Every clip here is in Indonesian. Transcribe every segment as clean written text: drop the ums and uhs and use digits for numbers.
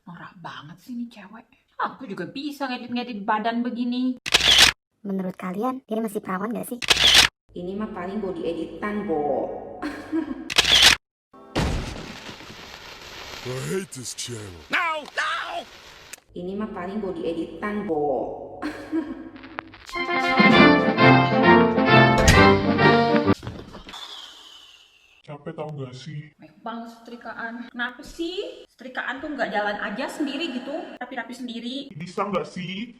Norak banget sih nih cewek. Aku juga bisa ngedit-ngedit badan begini. Menurut kalian, dia masih perawan gak sih? Ini mah paling body editan, Bo. I hate this channel. Ini mah paling body editan, Bo. Capek tau gak sih? Banyak banget setrikaan. Kenapa sih? Setrikaan tuh nggak jalan aja sendiri gitu, rapi-rapi sendiri. Bisa gak sih?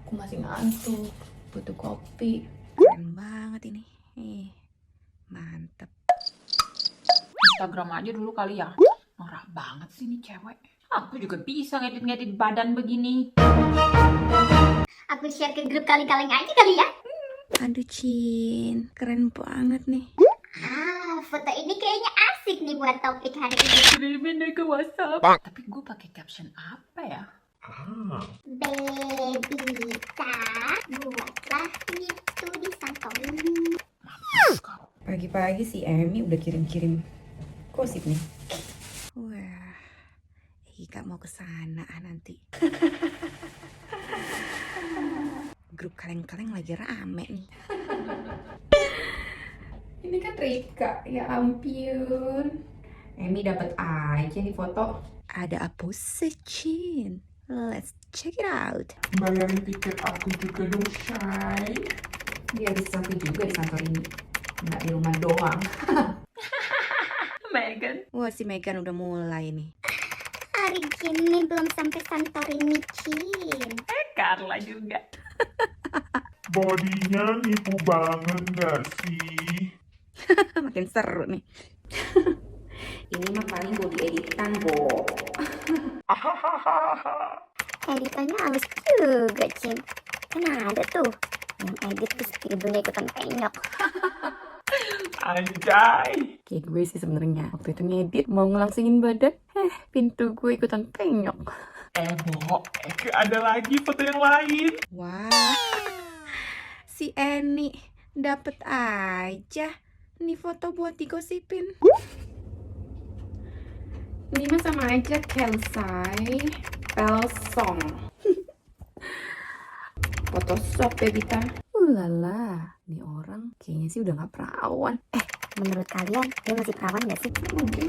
Aku masih ngantuk, butuh kopi. Keren banget ini. Mantep. Instagram aja dulu kali ya. Norak banget sih nih cewek. Aku juga bisa ngedit-ngedit badan begini. Aku share ke grup kaleng-kaleng aja kali ya. Aduh, Cin. Keren banget nih. Foto ini kayaknya asik nih buat topik hari ini. Kirimin deh ke WhatsApp. Tapi gue pakai caption apa ya? Baby tak buatlah itu di Santorini. Mampus kau. Pagi-pagi si Emi udah kirim-kirim gosip nih. Wah, Ika mau kesana nanti. Grup kaleng-kaleng lagi rame nih. Ini kan Rika, ya ampun. Emi dapat aja nih foto. Ada apa sih, Cin? Let's check it out. Bayarin tiket aku juga dong, Shay. Biar bisa selfie juga di Santorini, nggak di rumah doang. Megan. Wah, si Megan udah mulai nih. Hari gini belum sampai Santorini, Cin. Carla juga. Bodinya nipu banget gak sih? Makin seru nih. Ini mah paling body editan, Bo. Editannya halus juga, Cin. Kan ada tuh yang edit terus ibunya ikutan penyok. Anjay. Kayak gue sih sebenarnya waktu itu ngedit mau ngelangsingin badan, pintu gue ikutan penyok. Bo, ada lagi foto yang lain. Wah, si Eni dapet aja nih foto buat digosipin. Ini mah sama aja Kelsai, Pelsong. Photoshop ya Bita. Ulala, nih orang kayaknya sih udah gak perawan. Menurut kalian, dia masih perawan gak sih? Mungkin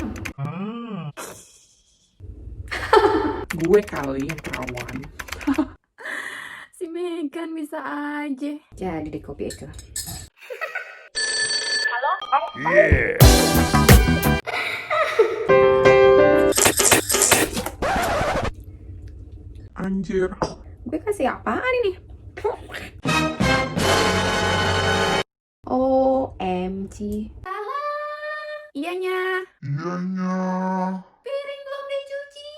Gue kali yang perawan. si Megan bisa aja. Jadi deh kopi itu. Anjir. Gue kasih apaan ini? OMG. Iyanya. Piring belum dicuci.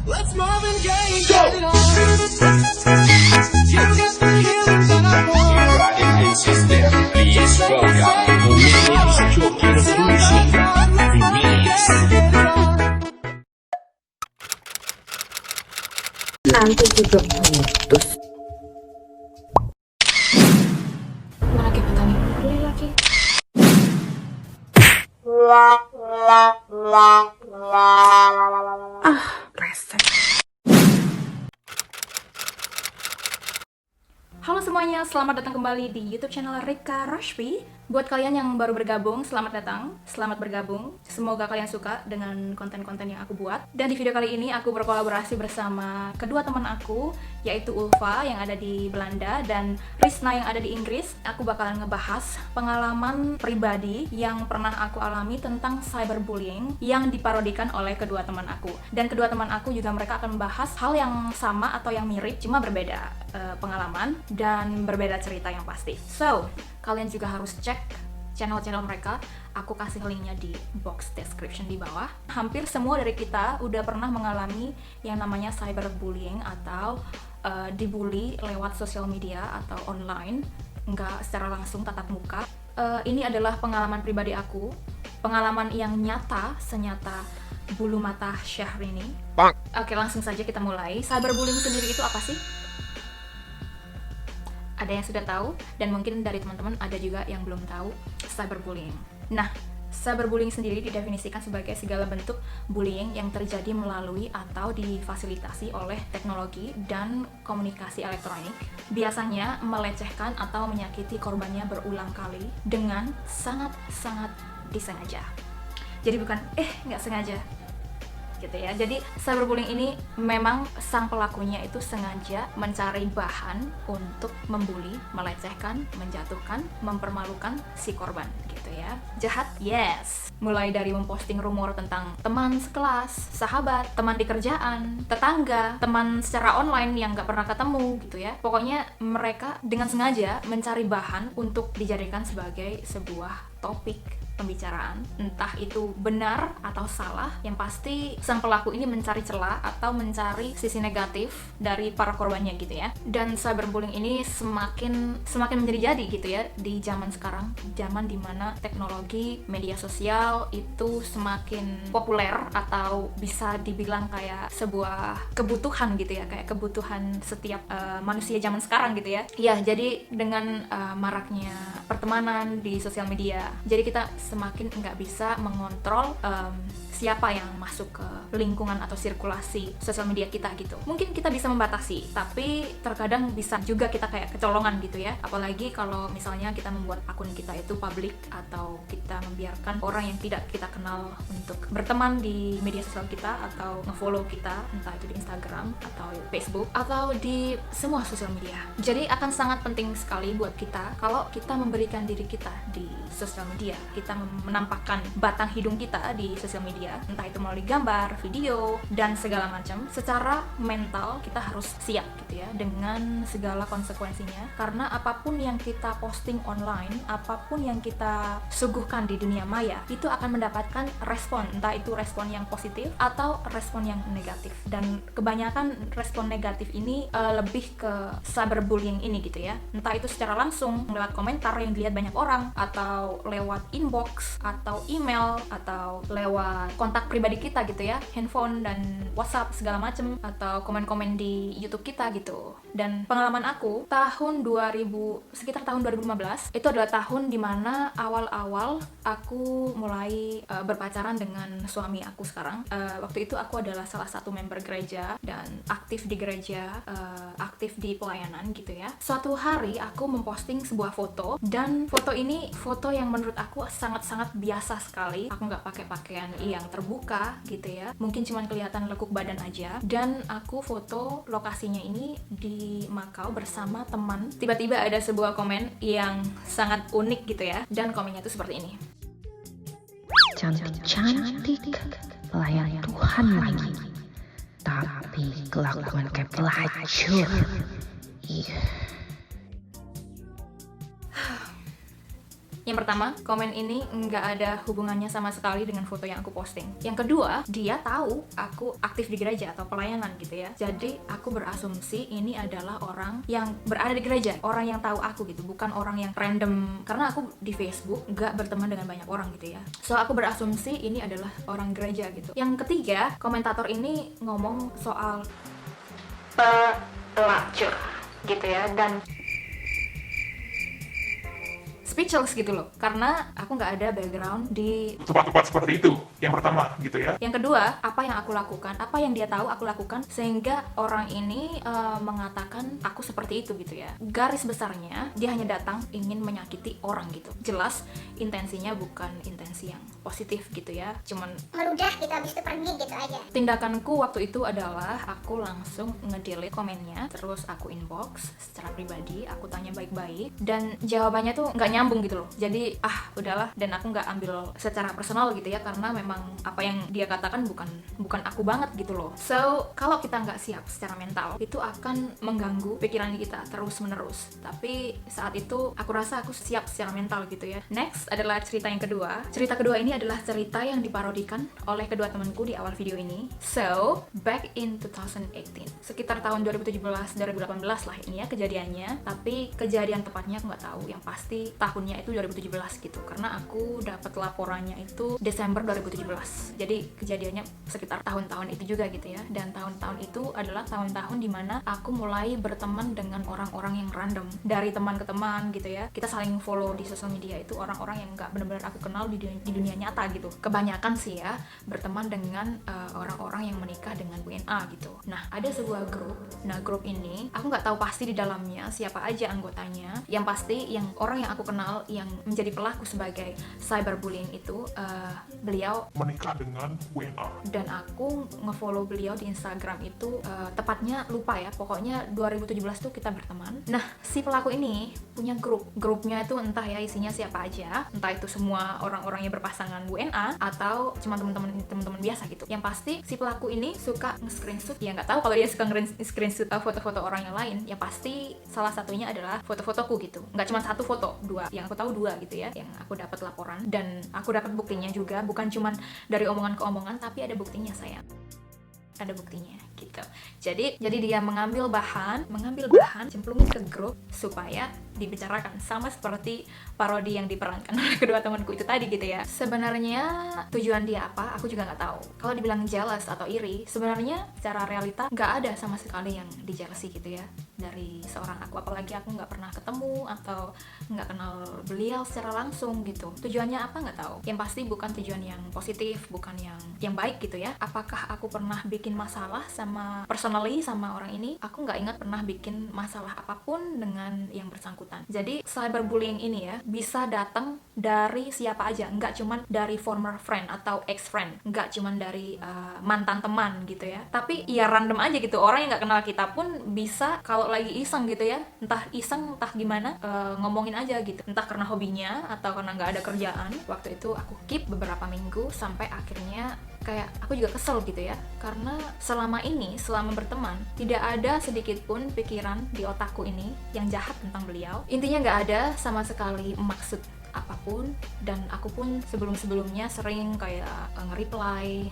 Let's Marvin Gaye and get it on. You got the feeling that I want. Just like I said, Nanti juga putus. Mana gebetan ini? Beli lagi. Reset. Halo semuanya, selamat datang kembali di YouTube channel Rika Rashpi. Buat kalian yang baru bergabung, selamat datang, selamat bergabung. Semoga kalian suka dengan konten-konten yang aku buat. Dan di video kali ini aku berkolaborasi bersama kedua teman aku, yaitu Ulfa yang ada di Belanda dan Risna yang ada di Inggris. Aku bakalan ngebahas pengalaman pribadi yang pernah aku alami tentang cyberbullying yang diparodikan oleh kedua teman aku. Dan kedua teman aku juga mereka akan membahas hal yang sama atau yang mirip, cuma berbeda pengalaman dan berbeda cerita yang pasti. So, kalian juga harus cek channel-channel mereka. Aku kasih linknya di box description di bawah. Hampir semua dari kita udah pernah mengalami yang namanya cyberbullying atau dibully lewat sosial media atau online, nggak secara langsung tatap muka. Ini adalah pengalaman pribadi aku, pengalaman yang nyata, senyata bulu mata Syahrini. Oke, langsung saja kita mulai. Cyberbullying sendiri itu apa sih? Ada yang sudah tahu, dan mungkin dari teman-teman ada juga yang belum tahu cyberbullying. Nah, cyberbullying sendiri didefinisikan sebagai segala bentuk bullying yang terjadi melalui atau difasilitasi oleh teknologi dan komunikasi elektronik. Biasanya melecehkan atau menyakiti korbannya berulang kali dengan sangat-sangat disengaja. Jadi bukan nggak sengaja gitu ya. Jadi cyberbullying ini memang sang pelakunya itu sengaja mencari bahan untuk membuli, melecehkan, menjatuhkan, mempermalukan si korban gitu ya. Jahat? Yes. Mulai dari memposting rumor tentang teman sekelas, sahabat, teman di kerjaan, tetangga, teman secara online yang nggak pernah ketemu gitu ya. Pokoknya mereka dengan sengaja mencari bahan untuk dijadikan sebagai sebuah topik pembicaraan, entah itu benar atau salah. Yang pasti sang pelaku ini mencari celah atau mencari sisi negatif dari para korbannya gitu ya. Dan cyberbullying ini semakin menjadi-jadi gitu ya di zaman sekarang, zaman dimana teknologi media sosial itu semakin populer atau bisa dibilang kayak sebuah kebutuhan gitu ya, kayak kebutuhan setiap manusia zaman sekarang gitu ya. Ya, jadi dengan maraknya pertemanan di sosial media, jadi kita semakin nggak bisa mengontrol siapa yang masuk ke lingkungan atau sirkulasi sosial media kita gitu. Mungkin kita bisa membatasi, tapi terkadang bisa juga kita kayak kecolongan gitu ya. Apalagi kalau misalnya kita membuat akun kita itu publik, atau kita membiarkan orang yang tidak kita kenal untuk berteman di media sosial kita atau nge-follow kita, entah itu di Instagram atau Facebook atau di semua sosial media. Jadi akan sangat penting sekali buat kita kalau kita memberikan diri kita di sosial media, kita menampakkan batang hidung kita di sosial media, entah itu melalui gambar, video, dan segala macam. Secara mental kita harus siap gitu ya dengan segala konsekuensinya, karena apapun yang kita posting online, apapun yang kita suguhkan di dunia maya, itu akan mendapatkan respon, entah itu respon yang positif atau respon yang negatif. Dan kebanyakan respon negatif ini lebih ke cyberbullying ini gitu ya, entah itu secara langsung lewat komentar yang dilihat banyak orang, atau lewat inbox, atau email, atau lewat kontak pribadi kita gitu ya, handphone dan WhatsApp segala macem, atau komen-komen di YouTube kita gitu. Dan pengalaman aku sekitar tahun 2015 itu adalah tahun dimana awal-awal aku mulai berpacaran dengan suami aku sekarang. Waktu itu aku adalah salah satu member gereja dan aktif di gereja, aktif di pelayanan gitu ya. Suatu hari aku memposting sebuah foto, dan foto ini foto yang menurut aku sangat-sangat biasa sekali. Aku nggak pakai pakaian yang terbuka gitu ya, mungkin cuma kelihatan lekuk badan aja, dan aku foto lokasinya ini di Makau bersama teman. Tiba-tiba ada sebuah komen yang sangat unik gitu ya, dan komennya itu seperti ini: Cantik-cantik, pelayan Tuhan lagi, tapi kelakuan kayak pelacur. Yang pertama, komen ini nggak ada hubungannya sama sekali dengan foto yang aku posting. Yang kedua, dia tahu aku aktif di gereja atau pelayanan gitu ya. Jadi aku berasumsi ini adalah orang yang berada di gereja, orang yang tahu aku gitu, bukan orang yang random. Karena aku di Facebook nggak berteman dengan banyak orang gitu ya. So aku berasumsi ini adalah orang gereja gitu. Yang ketiga, komentator ini ngomong soal pelacur gitu ya, dan speechless gitu loh, karena aku nggak ada background di Tepat-tepat seperti itu, yang pertama gitu ya. Yang kedua, apa yang aku lakukan, apa yang dia tahu aku lakukan, sehingga orang ini mengatakan aku seperti itu gitu ya. Garis besarnya, dia hanya datang ingin menyakiti orang gitu. Jelas intensinya bukan intensi yang positif gitu ya, cuman Meludah gitu, habis itu pergi gitu aja. tindakanku waktu itu adalah aku langsung nge-delete komennya, terus aku inbox secara pribadi, aku tanya baik-baik, dan jawabannya tuh nggak nyambung gitu loh. Jadi udahlah, dan aku nggak ambil secara personal gitu ya, karena memang apa yang dia katakan bukan aku banget gitu loh. So kalau kita nggak siap secara mental, itu akan mengganggu pikiran kita terus menerus. Tapi saat itu aku rasa aku siap secara mental gitu ya. Next adalah cerita yang kedua. Cerita kedua ini adalah cerita yang diparodikan oleh kedua temanku di awal video ini. So back in 2018, sekitar tahun 2017-2018 lah ini ya kejadiannya. Tapi kejadian tepatnya aku nggak tahu. Yang pasti tahun tahunnya itu 2017 gitu, karena aku dapat laporannya itu Desember 2017. Jadi kejadiannya sekitar tahun-tahun itu juga gitu ya. Dan tahun-tahun itu adalah tahun-tahun dimana aku mulai berteman dengan orang-orang yang random, dari teman ke teman gitu ya. Kita saling follow di sosial media itu orang-orang yang nggak benar-benar aku kenal di dunia nyata gitu. Kebanyakan sih ya berteman dengan orang-orang yang menikah dengan WNA gitu. Nah, ada sebuah grup. Nah, grup ini aku nggak tahu pasti di dalamnya siapa aja anggotanya. Yang pasti yang orang yang aku kenal yang menjadi pelaku sebagai cyberbullying itu beliau Menikah dengan WNA. dan aku ngefollow beliau di Instagram itu tepatnya lupa ya, pokoknya 2017 tuh kita berteman. Nah, si pelaku ini punya grupnya itu entah ya isinya siapa aja, entah itu semua orang-orang yang berpasangan WNA atau cuma teman-teman biasa gitu. Yang pasti si pelaku ini suka nge-screenshot, ya nggak tahu kalau dia suka nge-screenshot foto-foto orang yang lain, ya pasti salah satunya adalah foto-fotoku gitu. Nggak cuma satu foto, dua, yang aku tahu dua gitu ya, yang aku dapat laporan dan aku dapat buktinya juga, bukan cuma dari omongan ke omongan, tapi ada buktinya sayang. Ada buktinya gitu. Jadi dia mengambil bahan, cemplungin ke grup supaya dibicarakan, sama seperti parodi yang diperankan oleh kedua temanku itu tadi gitu ya. Sebenarnya tujuan dia apa, aku juga nggak tahu. Kalau dibilang jealous atau iri, sebenarnya secara realita nggak ada sama sekali yang dijealousy gitu ya dari seorang aku, apalagi aku nggak pernah ketemu atau nggak kenal beliau secara langsung gitu. Tujuannya apa nggak tahu. Yang pasti bukan tujuan yang positif, bukan yang baik gitu ya. Apakah aku pernah bikin masalah personally sama orang ini? Aku nggak ingat pernah bikin masalah apapun dengan yang bersangkutan. Jadi cyberbullying ini ya bisa datang dari siapa aja, nggak cuman dari former friend atau ex friend, nggak cuman dari mantan teman gitu ya, tapi ya random aja gitu, orang yang nggak kenal kita pun bisa kalau lagi iseng gitu ya, entah iseng entah gimana, ngomongin aja gitu, entah karena hobinya atau karena nggak ada kerjaan. Waktu itu aku keep beberapa minggu sampai akhirnya kayak aku juga kesel gitu ya, karena selama berteman tidak ada sedikit pun pikiran di otakku ini yang jahat tentang beliau. Intinya nggak ada sama sekali maksud apapun, dan aku pun sebelumnya sering kayak nge-reply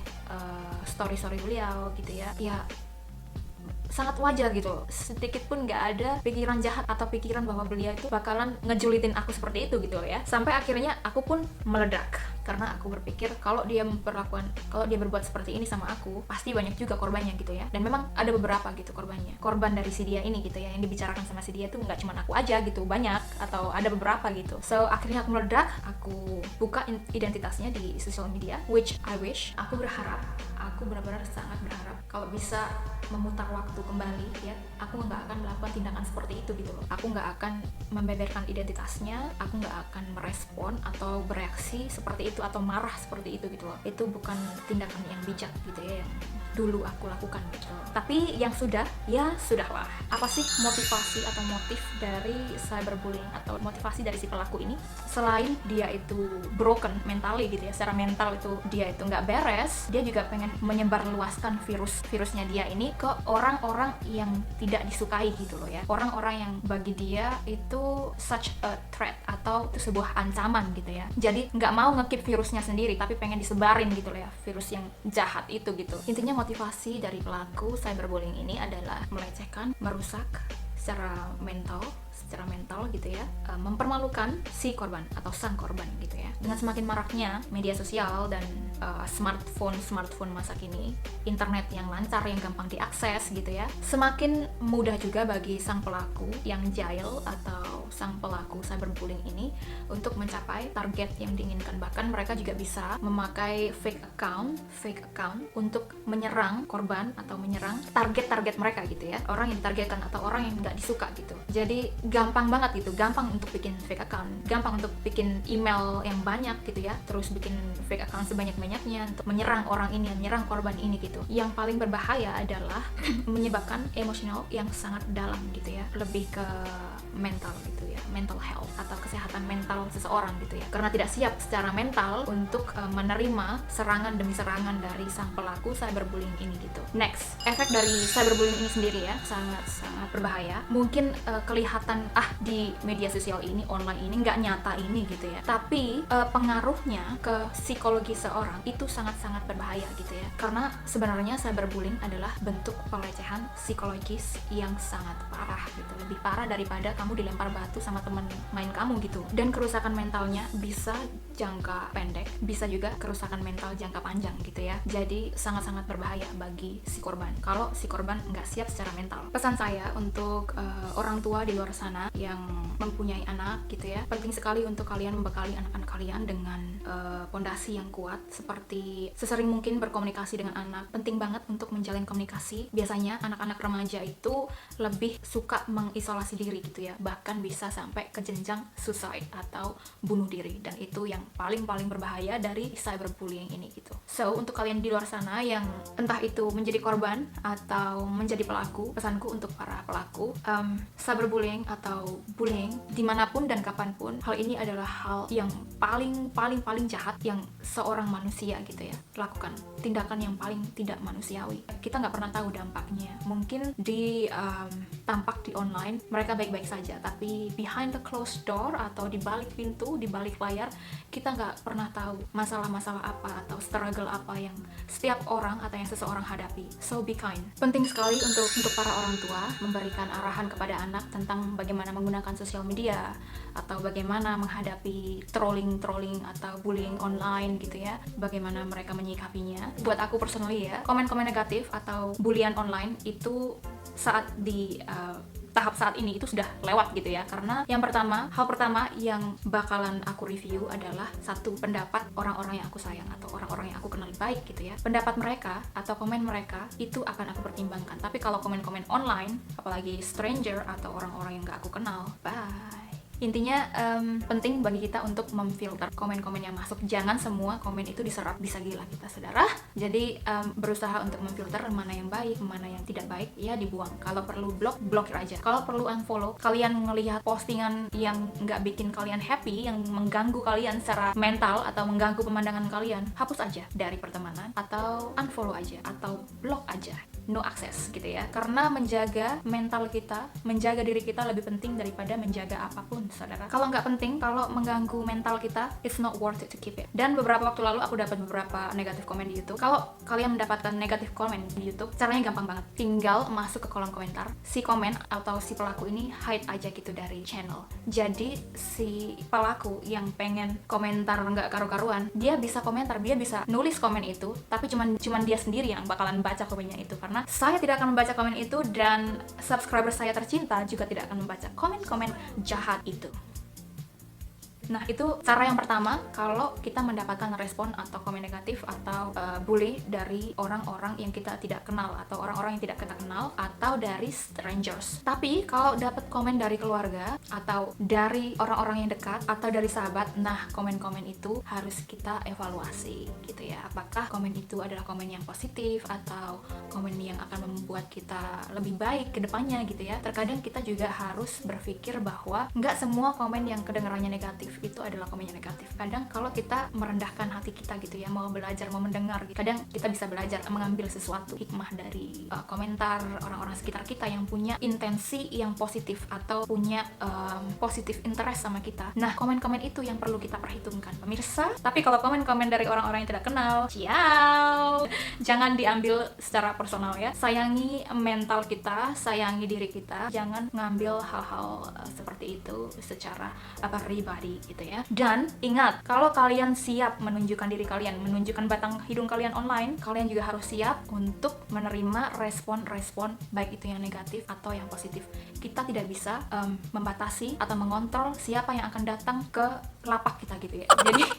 story beliau gitu ya. Ya sangat wajar gitu, sedikit pun nggak ada pikiran jahat atau pikiran bahwa beliau itu bakalan ngejulitin aku seperti itu gitu ya. Sampai akhirnya aku pun meledak karena aku berpikir kalau dia berbuat seperti ini sama aku, pasti banyak juga korbannya gitu ya. Dan memang ada beberapa gitu korban dari si dia ini gitu ya, yang dibicarakan sama si dia tuh nggak cuma aku aja gitu, banyak atau ada beberapa gitu. So akhirnya aku meledak, aku buka identitasnya di sosial media, which I wish, aku benar-benar sangat berharap kalau bisa memutar waktu kembali ya, aku nggak akan melakukan tindakan seperti itu gitu loh. Aku nggak akan membeberkan identitasnya, aku nggak akan merespon atau bereaksi seperti itu atau marah seperti itu gitu loh. Itu bukan tindakan yang bijak gitu ya, yang dulu aku lakukan gitu. Tapi yang sudahlah. Apa sih motivasi atau motif dari cyberbullying atau motivasi dari si pelaku ini? Selain dia itu broken mentally gitu ya, secara mental itu dia itu nggak beres, dia juga pengen menyebarluaskan virusnya dia ini ke orang-orang yang tidak disukai gitu loh ya. Orang-orang yang bagi dia itu such a threat atau itu sebuah ancaman gitu ya. Jadi nggak mau nge-keep virusnya sendiri, tapi pengen disebarin gitu loh ya, virus yang jahat itu gitu. Intinya motivasi dari pelaku cyberbullying ini adalah melecehkan, merusak secara mental gitu ya, mempermalukan si korban atau sang korban gitu ya. Dengan semakin maraknya media sosial dan smartphone masa kini, internet yang lancar, yang gampang diakses gitu ya, semakin mudah juga bagi sang pelaku yang jahil atau sang pelaku cyberbullying ini untuk mencapai target yang diinginkan. Bahkan mereka juga bisa memakai fake account untuk menyerang korban atau menyerang target mereka gitu ya, orang yang ditargetkan atau orang yang nggak disuka gitu. Jadi gampang banget gitu, gampang untuk bikin fake account, gampang untuk bikin email yang banyak gitu ya, terus bikin fake account sebanyak-banyaknya untuk menyerang orang ini, menyerang korban ini gitu. Yang paling berbahaya adalah menyebabkan emosional yang sangat dalam gitu ya, lebih ke mental gitu ya, mental health atau kesehatan mental seseorang gitu ya, karena tidak siap secara mental untuk menerima serangan demi serangan dari sang pelaku cyberbullying ini gitu. Next, efek dari cyberbullying ini sendiri ya sangat berbahaya. Mungkin kelihatan di media sosial ini, online ini nggak nyata ini gitu ya, tapi pengaruhnya ke psikologi seorang itu sangat-sangat berbahaya gitu ya, karena sebenarnya cyberbullying adalah bentuk pelecehan psikologis yang sangat parah gitu, lebih parah daripada kamu dilempar batu sama temen main kamu gitu. Dan kerusakan mentalnya bisa jangka pendek, bisa juga kerusakan mental jangka panjang gitu ya. Jadi sangat-sangat berbahaya bagi si korban kalau si korban nggak siap secara mental. Pesan saya untuk orang tua di luar sana yang mempunyai anak gitu ya, penting sekali untuk kalian membekali anak-anak kalian dengan pondasi yang kuat, seperti sesering mungkin berkomunikasi dengan anak. Penting banget untuk menjalin komunikasi. Biasanya anak-anak remaja itu lebih suka mengisolasi diri gitu ya, bahkan bisa sampai ke jenjang suicide atau bunuh diri, dan itu yang paling berbahaya dari cyberbullying ini gitu. So untuk kalian di luar sana yang entah itu menjadi korban atau menjadi pelaku, pesanku untuk para pelaku, cyberbullying atau bullying dimanapun dan kapanpun, hal ini adalah hal yang paling jahat yang seorang manusia gitu ya lakukan. Tindakan yang paling tidak manusiawi. Kita nggak pernah tahu dampaknya. Mungkin di tampak di online mereka baik-baik saja, tapi behind the closed door atau di balik pintu, di balik layar, kita nggak pernah tahu masalah-masalah apa atau struggle apa yang setiap orang atau yang seseorang hadapi. So be kind. Penting sekali untuk para orang tua memberikan arahan kepada anak tentang bagaimana menggunakan sosial media atau bagaimana menghadapi trolling atau bullying online gitu ya, bagaimana mereka menyikapinya. Buat aku personally ya, komen-komen negatif atau bullying online itu saat di tahap saat ini itu sudah lewat gitu ya, karena hal pertama yang bakalan aku review adalah satu, pendapat orang-orang yang aku sayang atau orang-orang yang aku kenal baik gitu ya. Pendapat mereka atau komen mereka itu akan aku pertimbangkan. Tapi kalau komen-komen online, apalagi stranger atau orang-orang yang gak aku kenal, bye. Intinya penting bagi kita untuk memfilter komen-komen yang masuk. Jangan semua komen itu diserap, bisa gila kita saudara. Jadi berusaha untuk memfilter mana yang baik, mana yang tidak baik, ya dibuang. Kalau perlu blokir aja. Kalau perlu unfollow. Kalian ngelihat postingan yang nggak bikin kalian happy, yang mengganggu kalian secara mental atau mengganggu pemandangan kalian, hapus aja dari pertemanan atau unfollow aja atau blok aja. No access gitu ya. Karena menjaga mental kita, menjaga diri kita lebih penting daripada menjaga apapun, saudara. Kalau nggak penting, kalau mengganggu mental kita, it's not worth it to keep it. Dan beberapa waktu lalu aku dapat beberapa negatif komen di YouTube. Kalau kalian mendapatkan negatif komen di YouTube, caranya gampang banget. Tinggal masuk ke kolom komentar. Si komen atau si pelaku ini hide aja gitu dari channel. Jadi si pelaku yang pengen komentar nggak karu-karuan, dia bisa komentar, dia bisa nulis komen itu, tapi cuman dia sendiri yang bakalan baca komennya itu. Karena saya tidak akan membaca komen itu, dan subscriber saya tercinta juga tidak akan membaca komen-komen jahat itu. Nah, itu cara yang pertama kalau kita mendapatkan respon atau komen negatif atau bully dari orang-orang yang kita tidak kenal atau orang-orang yang tidak kita kenal atau dari strangers. Tapi kalau dapat komen dari keluarga atau dari orang-orang yang dekat atau dari sahabat, nah komen-komen itu harus kita evaluasi gitu ya. Apakah komen itu adalah komen yang positif atau komen yang akan membuat kita lebih baik ke depannya gitu ya. Terkadang kita juga harus berpikir bahwa nggak semua komen yang kedengarannya negatif itu adalah komen yang negatif. Kadang kalau kita merendahkan hati kita gitu ya, mau belajar, mau mendengar gitu, kadang kita bisa belajar mengambil sesuatu hikmah dari komentar orang-orang sekitar kita yang punya intensi yang positif atau punya positive interest sama kita. Nah, komen-komen itu yang perlu kita perhitungkan, pemirsa. Tapi kalau komen-komen dari orang-orang yang tidak kenal, ciao, jangan diambil secara personal ya. Sayangi mental kita, sayangi diri kita, jangan ngambil hal-hal seperti itu secara pribadi gitu ya. Dan ingat, kalau kalian siap menunjukkan diri kalian, menunjukkan batang hidung kalian online, kalian juga harus siap untuk menerima respon-respon baik itu yang negatif atau yang positif. Kita tidak bisa membatasi atau mengontrol siapa yang akan datang ke lapak kita gitu ya.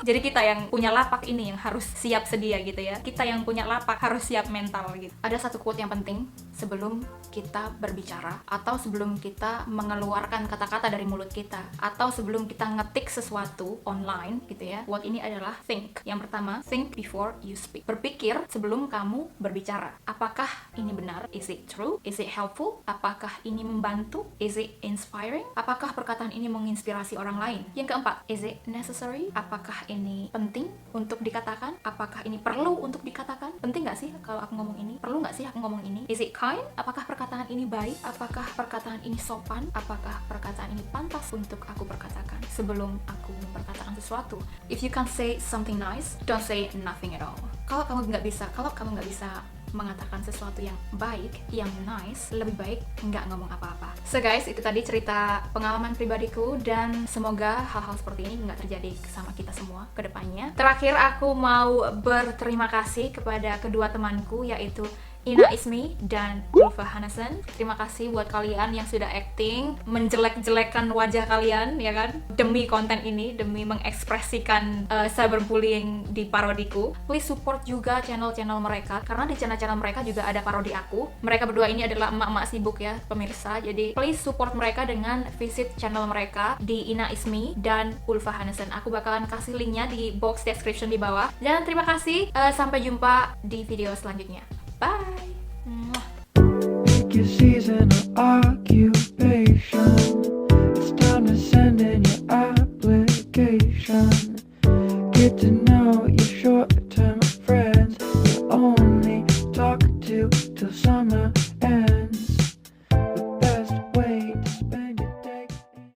Jadi kita yang punya lapak ini yang harus siap sedia gitu ya. Kita yang punya lapak harus siap mental gitu. Ada satu quote yang penting sebelum kita berbicara atau sebelum kita mengeluarkan kata-kata dari mulut kita atau sebelum kita ngetik sesuatu online gitu ya. Quote ini adalah think. Yang pertama, think before you speak. Berpikir sebelum kamu berbicara. Apakah ini benar? Is it true? Is it helpful? Apakah ini membantu? Is it inspiring? Apakah perkataan ini menginspirasi orang lain? Yang keempat, is it necessary? Apakah ini penting untuk dikatakan? Apakah ini perlu untuk dikatakan? Penting nggak sih kalau aku ngomong ini? Perlu nggak sih aku ngomong ini? Is it kind? Apakah perkataan ini baik? Apakah perkataan ini sopan? Apakah perkataan ini pantas untuk aku perkatakan sebelum aku memperkatakan sesuatu? If you can't say something nice, don't say nothing at all. Kalau kamu nggak bisa mengatakan sesuatu yang baik, yang nice, lebih baik nggak ngomong apa-apa. So guys, itu tadi cerita pengalaman pribadiku, dan semoga hal-hal seperti ini nggak terjadi sama kita semua ke depannya. Terakhir, aku mau berterima kasih kepada kedua temanku, yaitu Ina Ismi dan Ulfa Hanasan. Terima kasih buat kalian yang sudah acting, menjelek-jelekan wajah kalian, ya kan, demi konten ini, demi mengekspresikan cyberbullying di parodiku. Please support juga channel-channel mereka, karena di channel-channel mereka juga ada parodi aku. Mereka berdua ini adalah emak-emak sibuk ya, pemirsa. Jadi please support mereka dengan visit channel mereka di Ina Ismi dan Ulfa Hanasan. Aku bakalan kasih linknya di box description di bawah. Dan terima kasih, sampai jumpa di video selanjutnya. Bye. Pick your season or argue.